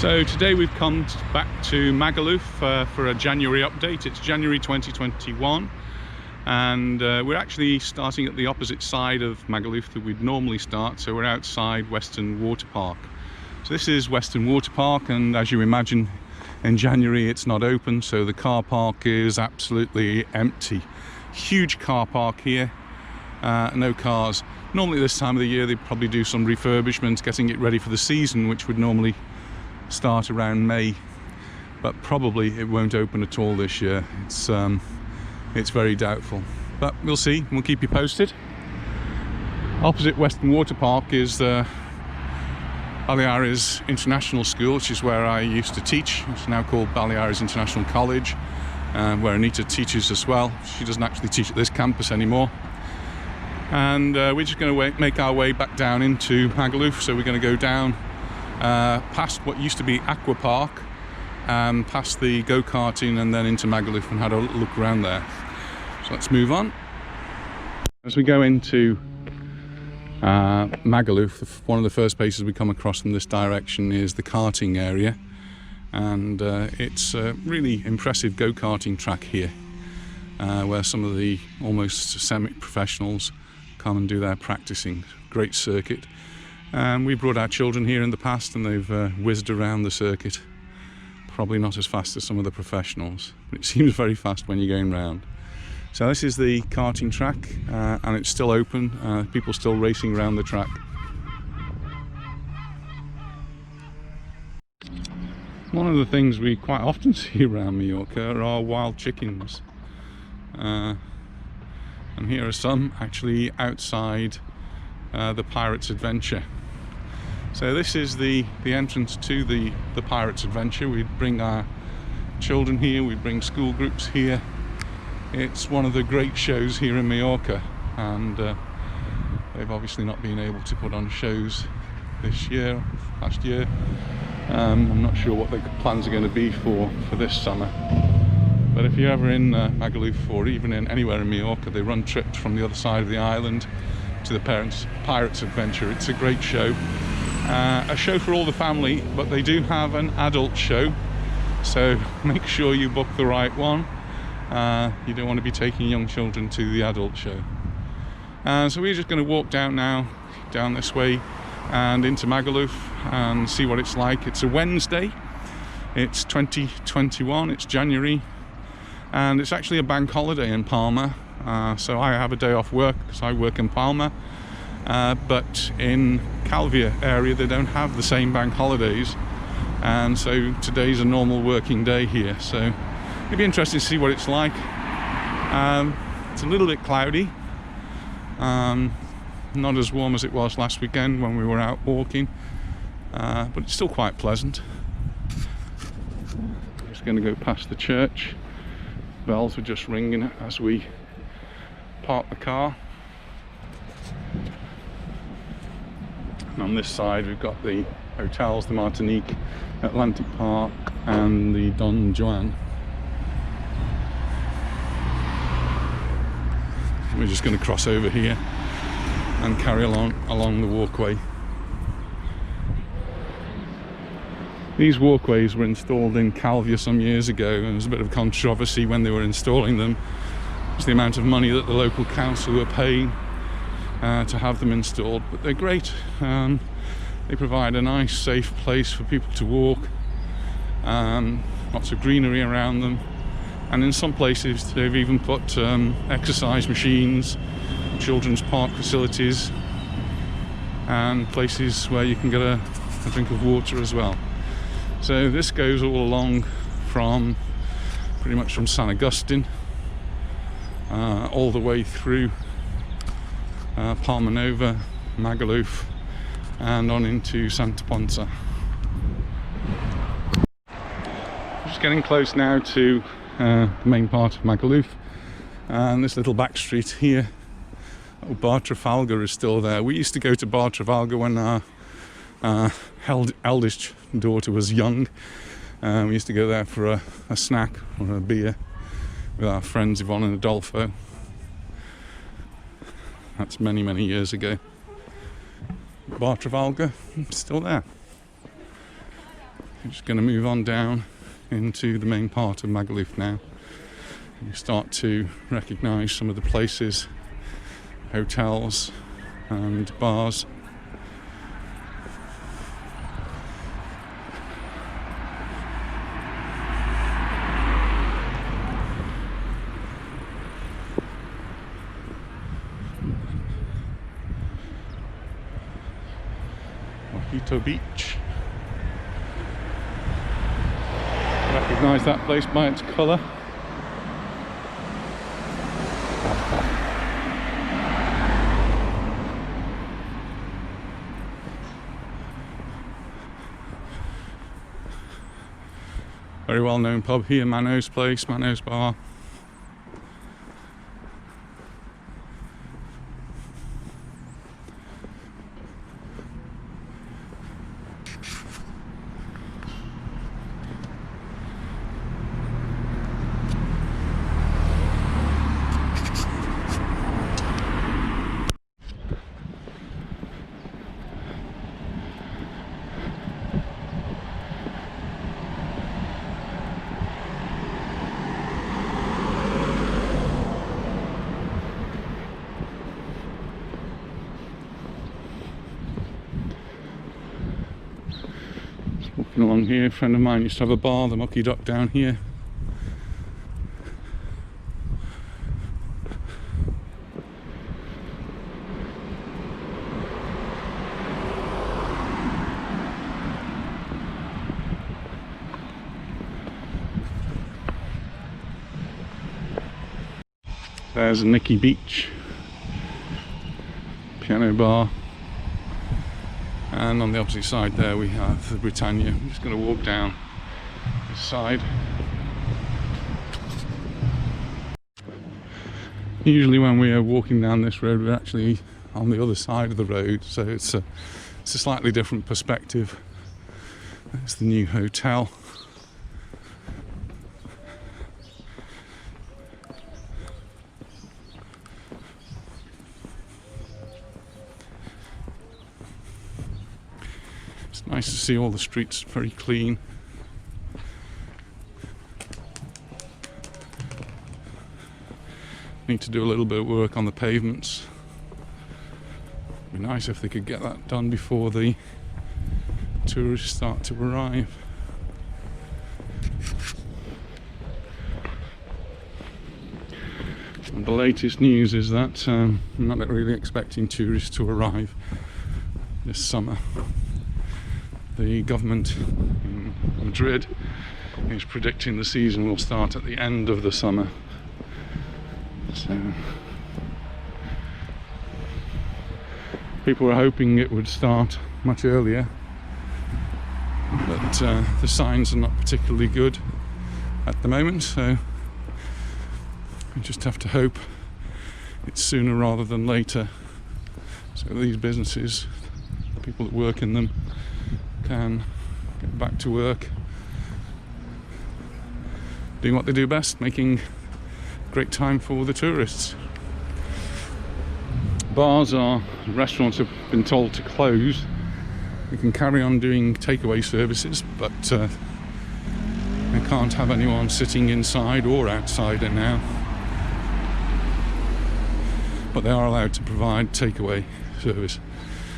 So today we've come back to Magaluf for a January update. It's January 2021 and we're actually starting at the opposite side of Magaluf that we'd normally start. So we're outside Western Water Park. So this is Western Water Park, and as you imagine, in January it's not open, so the car park is absolutely empty. Huge car park here, no cars. Normally this time of the year they'd probably do some refurbishment, getting it ready for the season, which would normally start around May, but probably it won't open at all this year. It's very doubtful, but we'll see. We'll keep you posted. Opposite Western Water Park is Baleares International School, which is where I used to teach. It's now called Baleares International College, where Anita teaches as well. She doesn't actually teach at this campus anymore. And we're just going to make our way back down into Magaluf. So we're going to go down past what used to be Aqua Park, past the go-karting, and then into Magaluf and had a look around there. So let's move on. As we go into Magaluf, one of the first places we come across from this direction is the karting area, and it's a really impressive go-karting track here, where some of the almost semi-professionals come and do their practicing. Great circuit. We brought our children here in the past and they've whizzed around the circuit. Probably not as fast as some of the professionals, but it seems very fast when you're going round. So this is the karting track, and it's still open. People still racing around the track. One of the things we quite often see around Mallorca are wild chickens. And here are some actually outside the Pirates Adventure. So this is the entrance to the Pirates Adventure. We bring our children here, we bring school groups here. It's one of the great shows here in Mallorca, and they've obviously not been able to put on shows this year, last year. I'm not sure what the plans are going to be for this summer. But if you're ever in Magaluf, or even anywhere in Mallorca, they run trips from the other side of the island to the Pirates Adventure. It's a great show. A show for all the family, but they do have an adult show, so make sure you book the right one. You don't want to be taking young children to the adult show. So we're just going to walk down now, down this way and into Magaluf and see what it's like. It's a Wednesday, it's 2021, it's January, and it's actually a bank holiday in Palma. So I have a day off work because I work in Palma, but in Calvia area they don't have the same bank holidays, and so today's a normal working day here. So it'd be interesting to see what it's like. It's a little bit cloudy, not as warm as it was last weekend when we were out walking, but it's still quite pleasant. I'm just going to go past the church. Bells are just ringing as we park the car. And on this side we've got the hotels, the Martinique, Atlantic Park and the Don Juan. We're just going to cross over here and carry along the walkway. These walkways were installed in Calvia some years ago, and there was a bit of controversy when they were installing them. It's the amount of money that the local council were paying to have them installed, but they're great. They provide a nice, safe place for people to walk, lots of greenery around them, and in some places they've even put exercise machines, children's park facilities, and places where you can get a drink of water as well. So this goes all along from pretty much from San Agustin all the way through Palma Nova, Magaluf, and on into Santa Ponsa. Just getting close now to the main part of Magaluf, and this little back street here. Oh, Bar Trafalgar is still there. We used to go to Bar Trafalgar when our eldest daughter was young. We used to go there for a snack or a beer with our friends Yvonne and Adolfo. That's many, many years ago. Bar Trafalgar, still there. I'm just going to move on down into the main part of Magaluf now. You start to recognise some of the places, hotels and bars. Mojito Beach. Recognise that place by its colour. Very well known pub here, Mano's place, Mano's Bar. Walking along here, a friend of mine used to have a bar, the Mucky Duck, down here. There's Nicky Beach, piano bar. And on the opposite side there we have the Britannia. I'm just going to walk down this side. Usually when we are walking down this road we're actually on the other side of the road, so it's a slightly different perspective. There's the new hotel. Nice to see all the streets very clean. Need to do a little bit of work on the pavements. It'd be nice if they could get that done before the tourists start to arrive. And the latest news is that I'm not really expecting tourists to arrive this summer. The government in Madrid is predicting the season will start at the end of the summer. So people were hoping it would start much earlier, but the signs are not particularly good at the moment, so we just have to hope it's sooner rather than later, so these businesses, the people that work in them, can get back to work doing what they do best, making great time for the tourists. Bars or restaurants have been told to close. We can carry on doing takeaway services, but they can't have anyone sitting inside or outside it now. But they are allowed to provide takeaway service.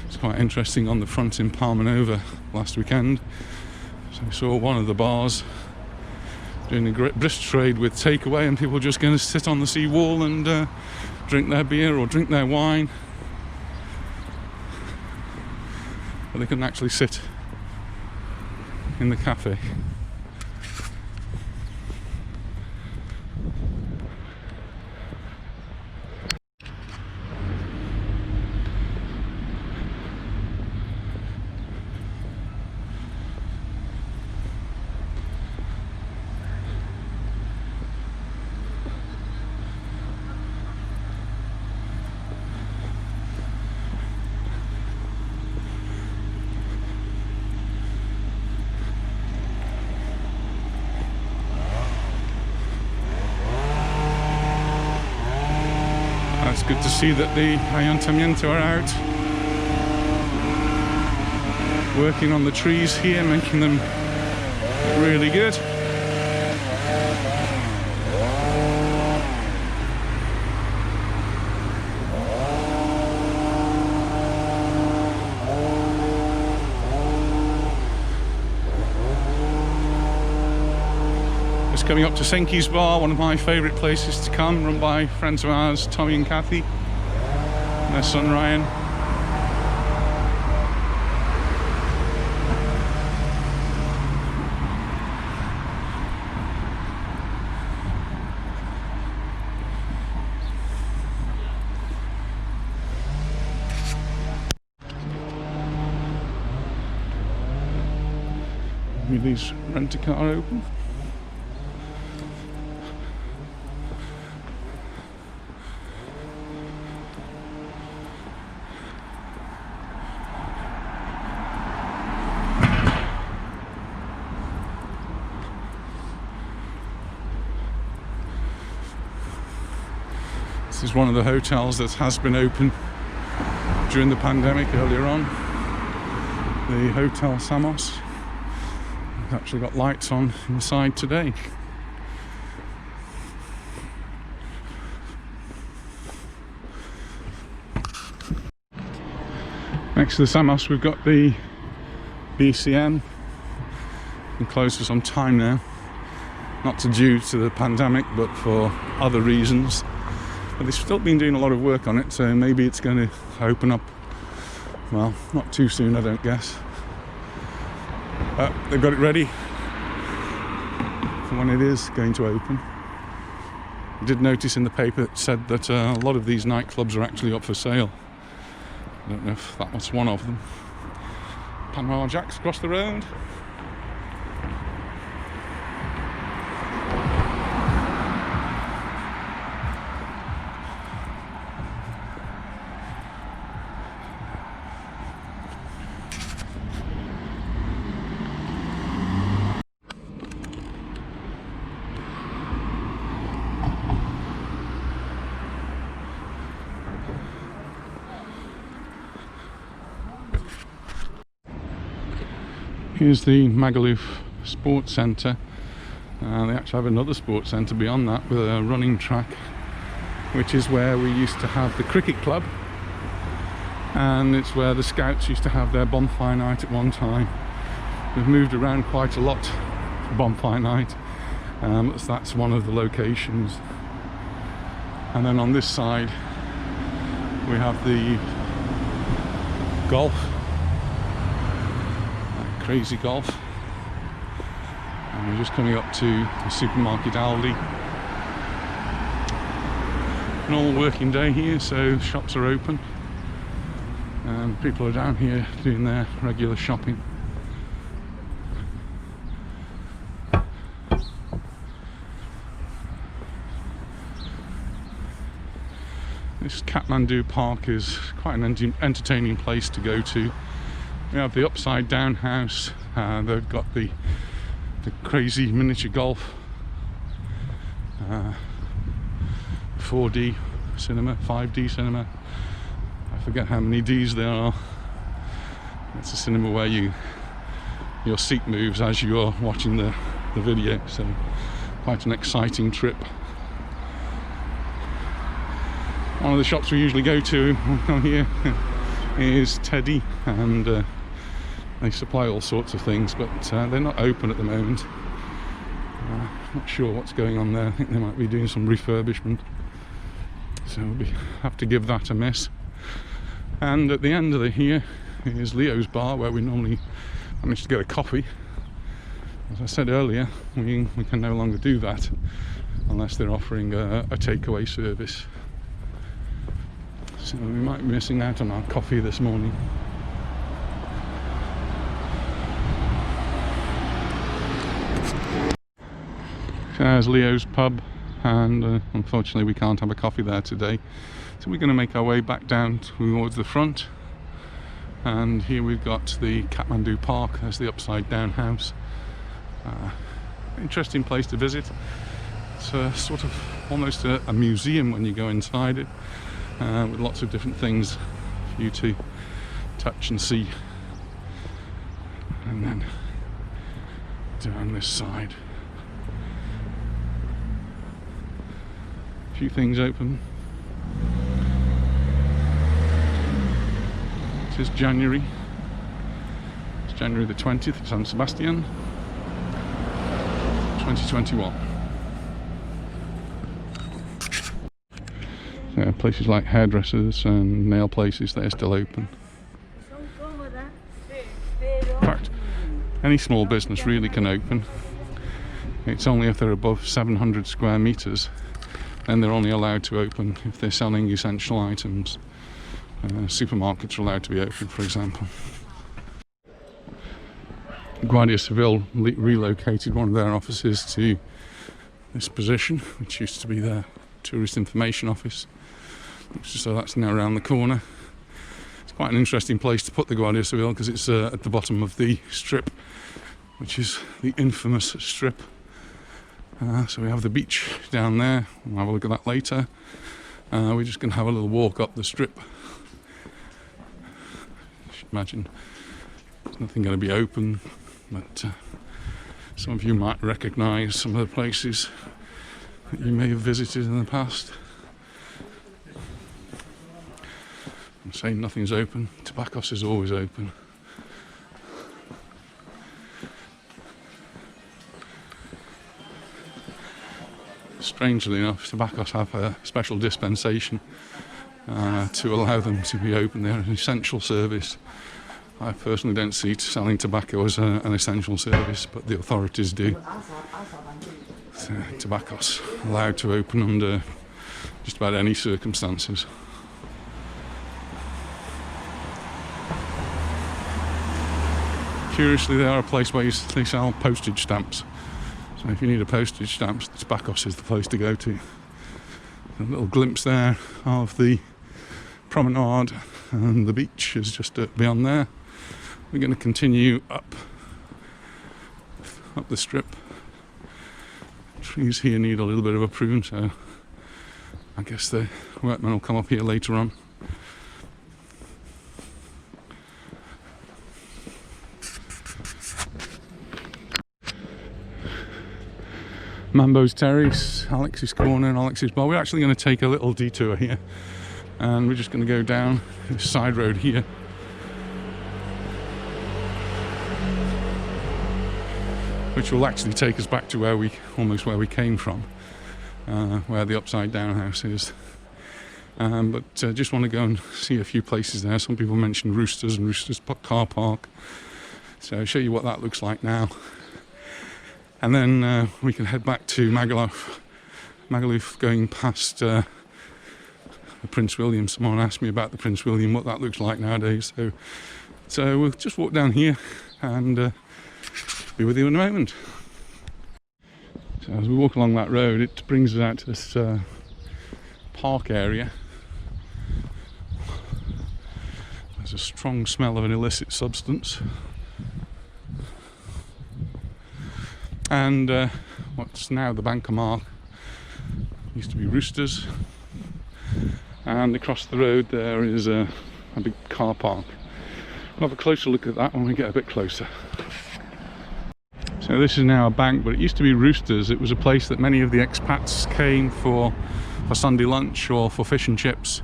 It's quite interesting. On the front in Palmanova last weekend, so I saw one of the bars doing a great brisk trade with takeaway, and people just going to sit on the seawall and drink their beer or drink their wine, but they couldn't actually sit in the cafe. It's good to see that the Ayuntamiento are out working on the trees here, making them Really good. Just coming up to Senki's Bar, one of my favourite places to come, run by friends of ours, Tommy and Kathy, and their son Ryan. With these rent-a-car open. This is one of the hotels that has been open during the pandemic earlier on. The Hotel Samos. It's actually got lights on inside today. Next to the Samos we've got the BCM. Been closed for some time now. Not due to the pandemic, but for other reasons. But they've still been doing a lot of work on it, so maybe it's going to open up, well, not too soon I don't guess. But they've got it ready for when it is going to open. I did notice in the paper it said that a lot of these nightclubs are actually up for sale. I don't know if that was one of them. Panama Jack's across the road. Here's the Magaluf Sports Centre. They actually have another sports centre beyond that with a running track, which is where we used to have the cricket club, and it's where the Scouts used to have their bonfire night at one time. We've moved around quite a lot for bonfire night, so that's one of the locations. And then on this side we have the golf. Crazy golf, and we're just coming up to the supermarket Aldi. Normal working day here, so shops are open and people are down here doing their regular shopping. This Kathmandu Park is quite an entertaining place to go to. We have the upside down house, they've got the crazy miniature golf, 4D cinema, 5D cinema, I forget how many Ds there are. It's a cinema where your seat moves as you are watching the video, so quite an exciting trip. One of the shops we usually go to here is Teddy, and they supply all sorts of things, but they're not open at the moment. Not sure what's going on there. I think they might be doing some refurbishment, so we'll have to give that a miss. And at the end of here is Leo's Bar, where we normally manage to get a coffee. As I said earlier, we can no longer do that unless they're offering a takeaway service. So we might be missing out on our coffee this morning. There's Leo's pub, and unfortunately we can't have a coffee there today. So we're going to make our way back down towards the front. And here we've got the Kathmandu Park. There's the upside down house. Interesting place to visit. It's sort of almost a museum when you go inside it. With lots of different things for you to touch and see. And then down this side. A few things open. This is January. It's January the 20th, San Sebastian, 2021. So places like hairdressers and nail places, they're still open. In fact, any small business really can open. It's only if they're above 700 square meters, then they're only allowed to open if they're selling essential items. Supermarkets are allowed to be open, for example. Guardia Civil relocated one of their offices to this position, which used to be their tourist information office. So that's now around the corner. It's quite an interesting place to put the Guardia Civil because it's at the bottom of the strip, which is the infamous strip. So we have the beach down there. We'll have a look at that later. We're just going to have a little walk up the strip. I should imagine there's nothing going to be open, but some of you might recognise some of the places that you may have visited in the past. I'm saying nothing's open. Tabacos is always open. Strangely enough, Tabacos have a special dispensation to allow them to be open. They're an essential service. I personally don't see selling tobacco as an essential service, but the authorities do. So, Tabacos allowed to open under just about any circumstances. Curiously, they are a place where they sell postage stamps. So if you need a postage stamp, Tabacos is the place to go to. A little glimpse there of the promenade, and the beach is just beyond there. We're going to continue up the strip. Trees here need a little bit of a prune, so I guess the workmen will come up here later on. Mambo's Terrace, Alex's Corner and Alex's Bar. We're actually going to take a little detour here, and we're just going to go down this side road here. Which will actually take us back to almost where we came from, where the upside down house is. But just want to go and see a few places there. Some people mentioned Roosters and Roosters car park. So I'll show you what that looks like now. And then we can head back to Magaluf. Magaluf, going past the Prince William. Someone asked me about the Prince William, what that looks like nowadays. So we'll just walk down here and be with you in a moment. So as we walk along that road, it brings us out to this park area. There's a strong smell of an illicit substance. And what's now the Banker Mark used to be Roosters, and across the road there is a big car park. We'll have a closer look at that when we get a bit closer. So this is now a bank, but it used to be Roosters. It was a place that many of the expats came for Sunday lunch or for fish and chips.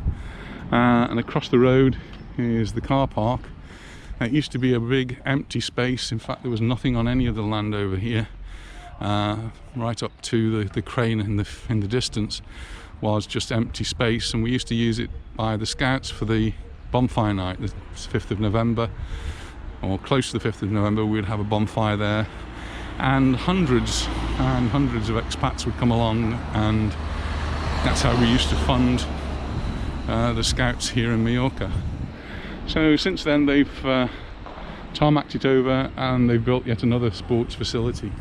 And across the road is the car park. It used to be a big empty space. In fact, there was nothing on any of the land over here. Right up to the crane in the distance was just empty space, and we used to use it by the Scouts for the bonfire night, the 5th of November, or close to the 5th of November. We'd have a bonfire there, and hundreds of expats would come along, and that's how we used to fund the Scouts here in Mallorca. So since then they've tarmacked it over, and they've built yet another sports facility.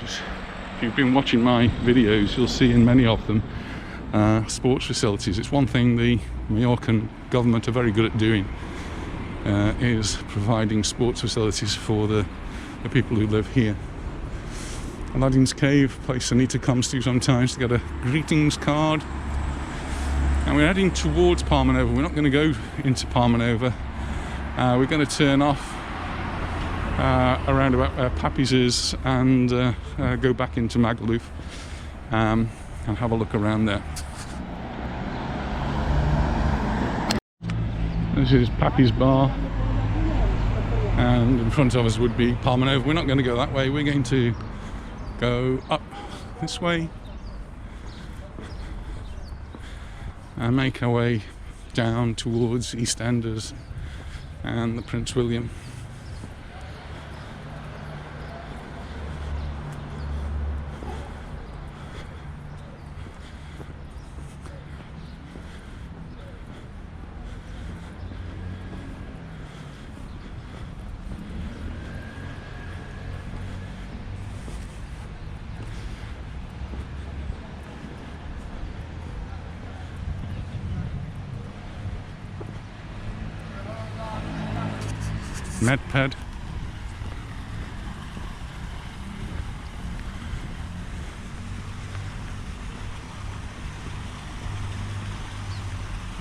If you've been watching my videos, you'll see in many of them sports facilities. It's one thing the Mallorcan government are very good at doing, is providing sports facilities for the people who live here. Aladdin's Cave, place Anita comes to sometimes to get a greetings card. And we're heading towards Palma Nova. We're not going to go into Palma Nova. We're going to turn off around about Pappy's and go back into Magaluf and have a look around there. This is Pappy's bar, and in front of us would be promenade. We're not going to go that way, we're going to go up this way and make our way down towards EastEnders and the Prince William. Medped.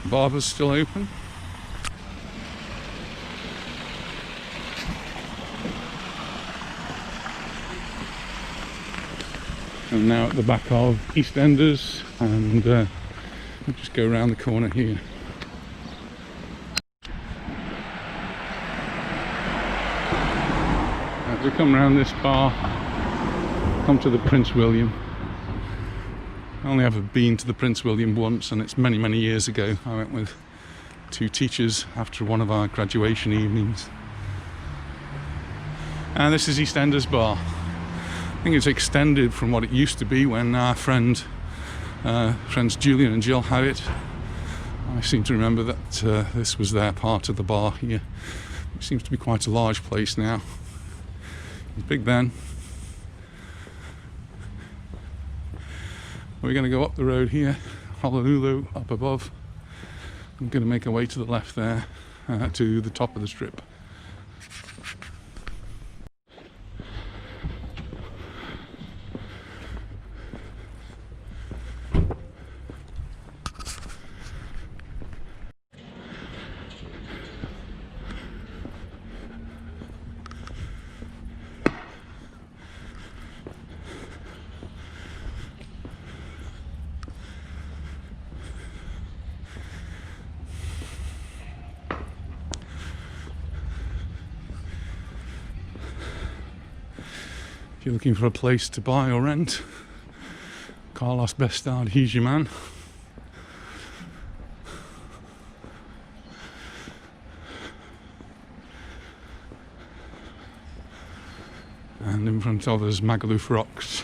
Barber's still open. And now at the back of EastEnders, and we'll just go around the corner here. As we come around this bar, come to the Prince William. I only ever been to the Prince William once, and it's many, many years ago. I went with two teachers after one of our graduation evenings. And this is EastEnders bar. I think it's extended from what it used to be when our friends Julian and Jill had it. I seem to remember that this was their part of the bar here. It seems to be quite a large place now. It was big then. We're going to go up the road here, Honolulu up above. I'm going to make our way to the left there, to the top of the strip. If you're looking for a place to buy or rent, Carlos Bestard, he's your man. And in front of us, Magaluf Rocks.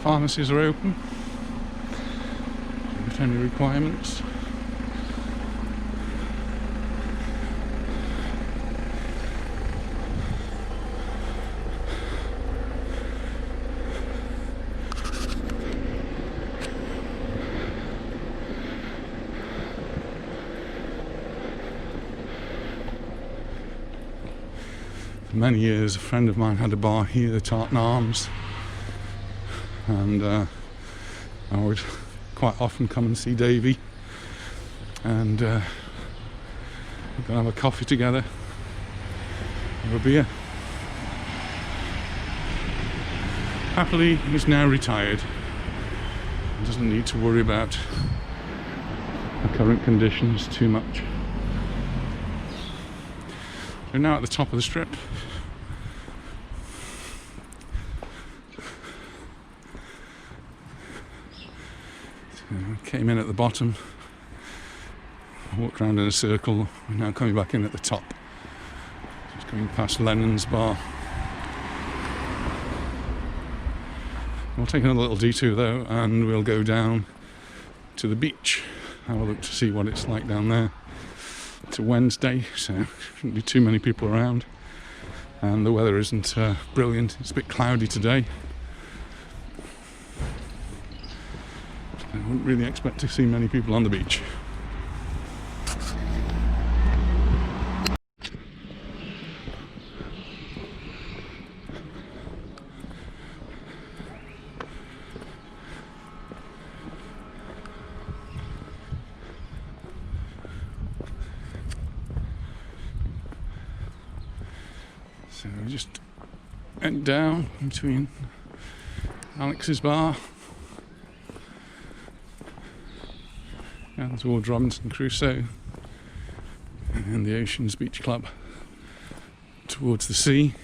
Pharmacies are open, without any requirements. For many years, a friend of mine had a bar here, the Tartan Arms. And I would quite often come and see Davey, and we're going to have a coffee together, have a beer. Happily, he's now retired. He doesn't need to worry about the current conditions too much. We're now at the top of the strip. Came in at the bottom, walked around in a circle. We're now coming back in at the top. Just going past Lennon's bar. We'll take another little detour though, and we'll go down to the beach. Have a look to see what it's like down there. It's a Wednesday, so shouldn't be too many people around, and the weather isn't brilliant. It's a bit cloudy today. I wouldn't really expect to see many people on the beach. So we just went down between Alex's bar and towards Robinson Crusoe and the Oceans Beach Club towards the sea.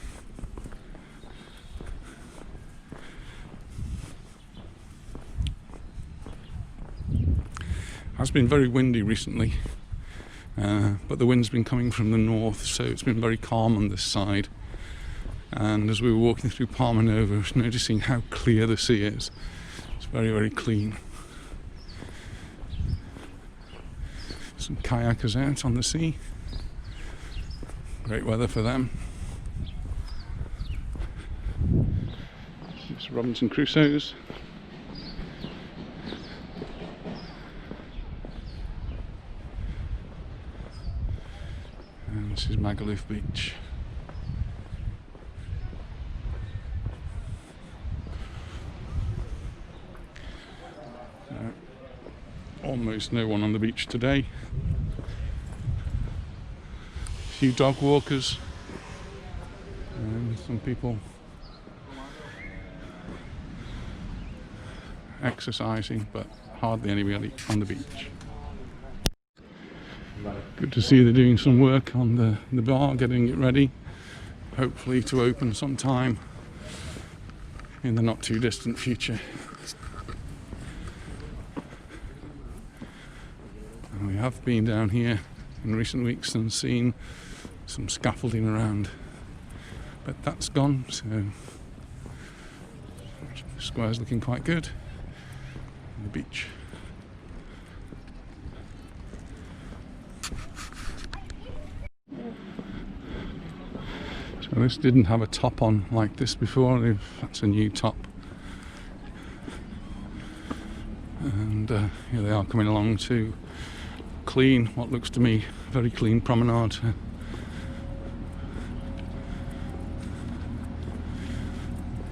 It's been very windy recently, but the wind's been coming from the north, so it's been very calm on this side. And as we were walking through Palma Nova, I was noticing how clear the sea is. It's very, very clean. Some kayakers out on the sea. Great weather for them. It's Robinson Crusoe's. And this is Magaluf Beach. Almost no one on the beach today. A few dog walkers and some people exercising, but hardly anybody on the beach. Good to see they're doing some work on the bar, getting it ready, hopefully to open sometime in the not too distant future. And we have been down here in recent weeks and seen some scaffolding around, but that's gone, so the square's looking quite good. And the beach. So this didn't have a top on like this before. That's a new top. And here they are coming along to clean what looks to me a very clean promenade.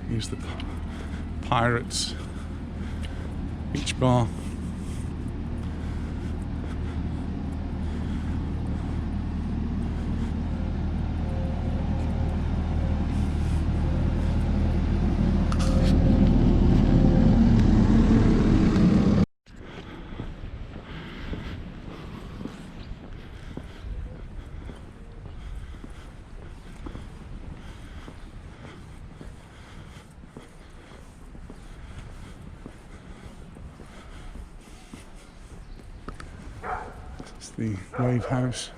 Here's the Pirates Beach Bar. It's the Wave House.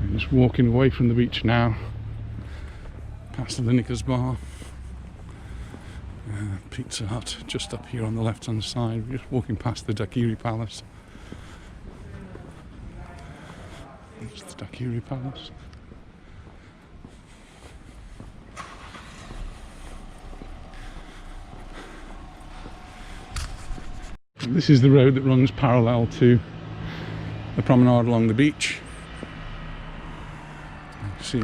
I'm just walking away from the beach now, past the Lineker's Bar, Pizza Hut just up here on the left hand side. We're just walking past the Daiquiri Palace. It's the Daiquiri Palace. And this is the road that runs parallel to the promenade along the beach. You can see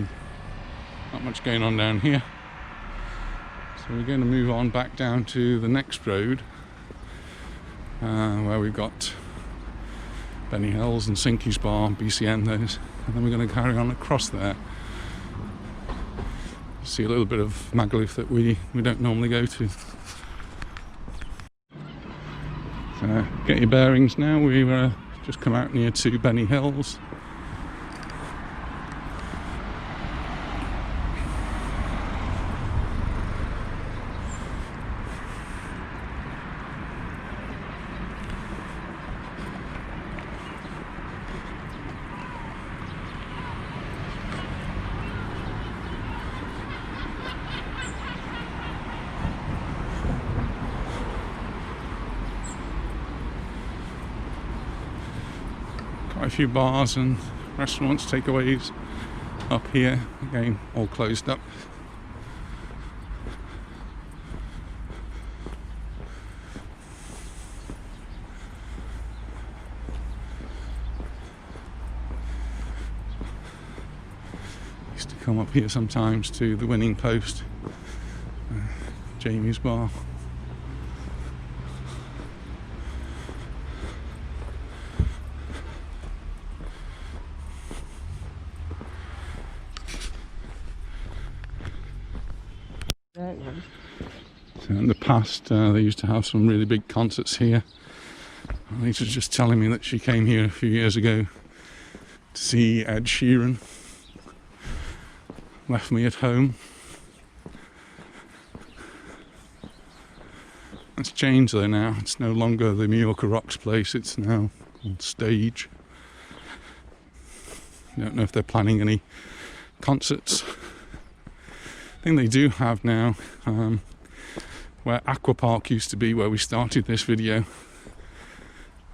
not much going on down here. So we're going to move on back down to the next road where we've got Benny Hill's and Sinky's Bar, BCN those, and then we're going to carry on across there. See a little bit of Magaluf that we don't normally go to. So get your bearings now. We've just come out near to Benny Hill's. Quite a few bars and restaurants, takeaways up here. Again, all closed up. Used to come up here sometimes to the Winning Post, Jamie's bar. So in the past, they used to have some really big concerts here. Lisa's just telling me that she came here a few years ago to see Ed Sheeran. Left me at home. It's changed though now. It's no longer the Mallorca Rocks place, it's now called Stage. I don't know if they're planning any concerts. I think they do have now, where Aqua Park used to be, where we started this video.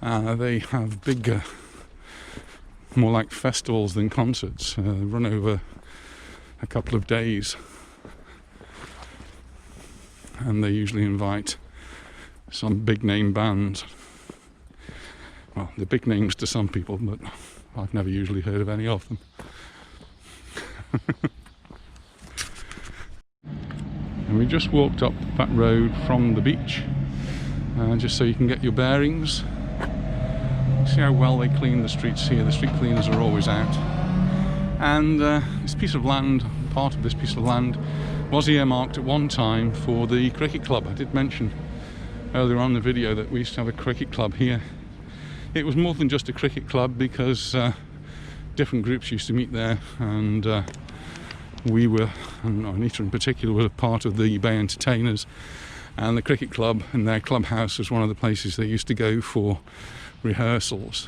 They have bigger, more like festivals than concerts, run over a couple of days, and they usually invite some big name bands. Well, they're big names to some people, but I've never usually heard of any of them. And we just walked up that road from the beach, just so you can get your bearings. See how well they clean the streets here. The street cleaners are always out. And this piece of land, part of this piece of land, was earmarked at one time for the cricket club. I did mention earlier on in the video that we used to have a cricket club here. It was more than just a cricket club, because different groups used to meet there, and we were, and Anita in particular, were part of the Bay Entertainers, and the cricket club and their clubhouse was one of the places they used to go for rehearsals.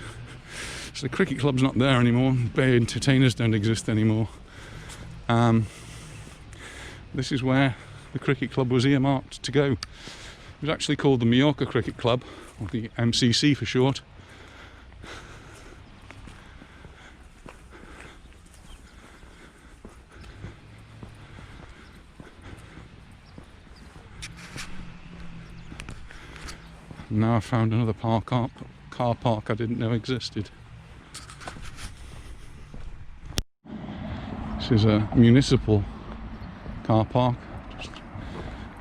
So the cricket club's not there anymore, Bay Entertainers don't exist anymore. This is where the cricket club was earmarked to go. It was actually called the Mallorca Cricket Club, or the MCC for short. Now I found another car park I didn't know existed. This is a municipal car park just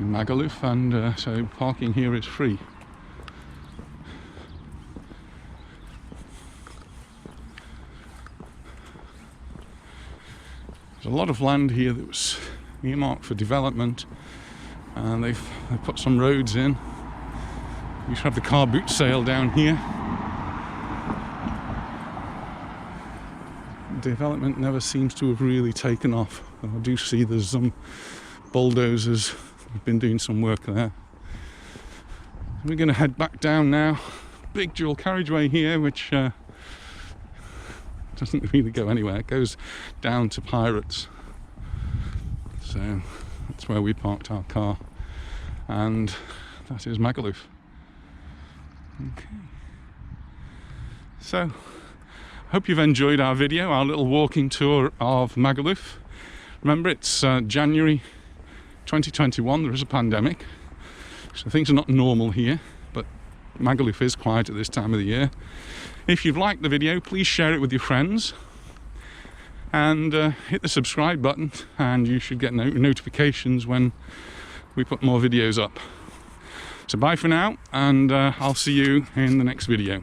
in Magaluf, and so parking here is free. There's a lot of land here that was earmarked for development, and they've put some roads in. We used to have the car boot sale down here. Development never seems to have really taken off. I do see there's some bulldozers who've been doing some work there. We're going to head back down now. Big dual carriageway here, which doesn't really go anywhere. It goes down to Pirates. So that's where we parked our car, and that is Magaluf. Okay, so hope you've enjoyed our video, our little walking tour of Magaluf. Remember, it's January 2021, there is a pandemic, so things are not normal here, but Magaluf is quiet at this time of the year. If you've liked the video, please share it with your friends, and hit the subscribe button, and you should get notifications when we put more videos up. So bye for now, and I'll see you in the next video.